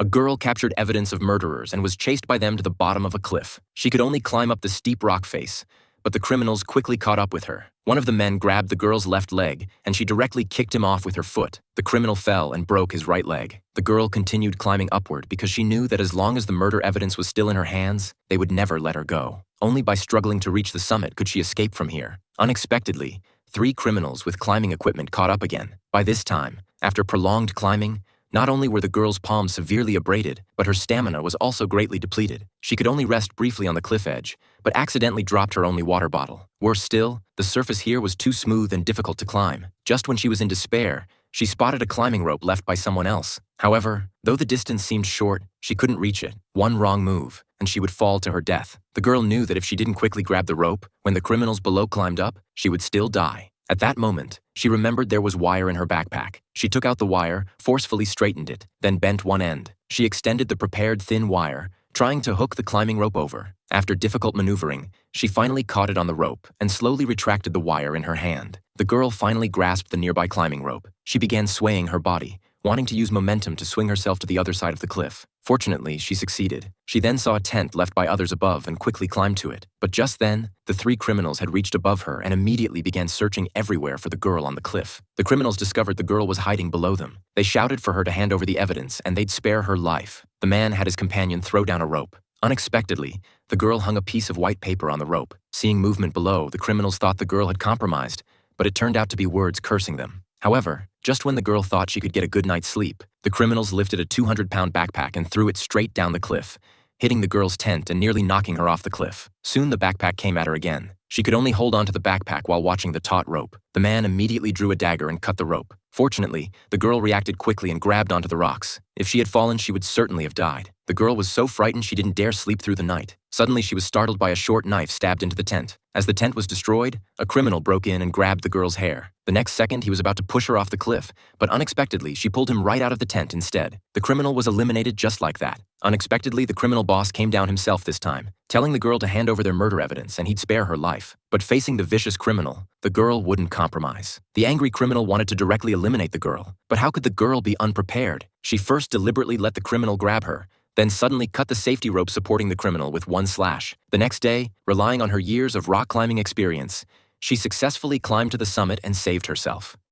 A girl captured evidence of murderers and was chased by them to the bottom of a cliff. She could only climb up the steep rock face, but the criminals quickly caught up with her. One of the men grabbed the girl's left leg, and she directly kicked him off with her foot. The criminal fell and broke his right leg. The girl continued climbing upward because she knew that as long as the murder evidence was still in her hands, they would never let her go. Only by struggling to reach the summit could she escape from here. Unexpectedly, 3 criminals with climbing equipment caught up again. By this time, after prolonged climbing, not only were the girl's palms severely abraded, but her stamina was also greatly depleted. She could only rest briefly on the cliff edge, but accidentally dropped her only water bottle. Worse still, the surface here was too smooth and difficult to climb. Just when she was in despair, she spotted a climbing rope left by someone else. However, though the distance seemed short, she couldn't reach it. One wrong move, and she would fall to her death. The girl knew that if she didn't quickly grab the rope, when the criminals below climbed up, she would still die. At that moment, she remembered there was wire in her backpack. She took out the wire, forcefully straightened it, then bent one end. She extended the prepared thin wire, trying to hook the climbing rope over. After difficult maneuvering, she finally caught it on the rope and slowly retracted the wire in her hand. The girl finally grasped the nearby climbing rope. She began swaying her body, wanting to use momentum to swing herself to the other side of the cliff. Fortunately, she succeeded. She then saw a tent left by others above and quickly climbed to it. But just then, the 3 criminals had reached above her and immediately began searching everywhere for the girl on the cliff. The criminals discovered the girl was hiding below them. They shouted for her to hand over the evidence and they'd spare her life. The man had his companion throw down a rope. Unexpectedly, the girl hung a piece of white paper on the rope. Seeing movement below, the criminals thought the girl had compromised, but it turned out to be words cursing them. However, just when the girl thought she could get a good night's sleep, the criminals lifted a 200-pound backpack and threw it straight down the cliff, hitting the girl's tent and nearly knocking her off the cliff. Soon the backpack came at her again. She could only hold onto the backpack while watching the taut rope. The man immediately drew a dagger and cut the rope. Fortunately, the girl reacted quickly and grabbed onto the rocks. If she had fallen, she would certainly have died. The girl was so frightened she didn't dare sleep through the night. Suddenly, she was startled by a short knife stabbed into the tent. As the tent was destroyed, a criminal broke in and grabbed the girl's hair. The next second, he was about to push her off the cliff, but unexpectedly, she pulled him right out of the tent instead. The criminal was eliminated just like that. Unexpectedly, the criminal boss came down himself this time, telling the girl to hand over their murder evidence and he'd spare her life. But facing the vicious criminal, the girl wouldn't compromise. The angry criminal wanted to directly eliminate the girl, but how could the girl be unprepared? She first deliberately let the criminal grab her, then suddenly cut the safety rope supporting the criminal with one slash. The next day, relying on her years of rock climbing experience, she successfully climbed to the summit and saved herself.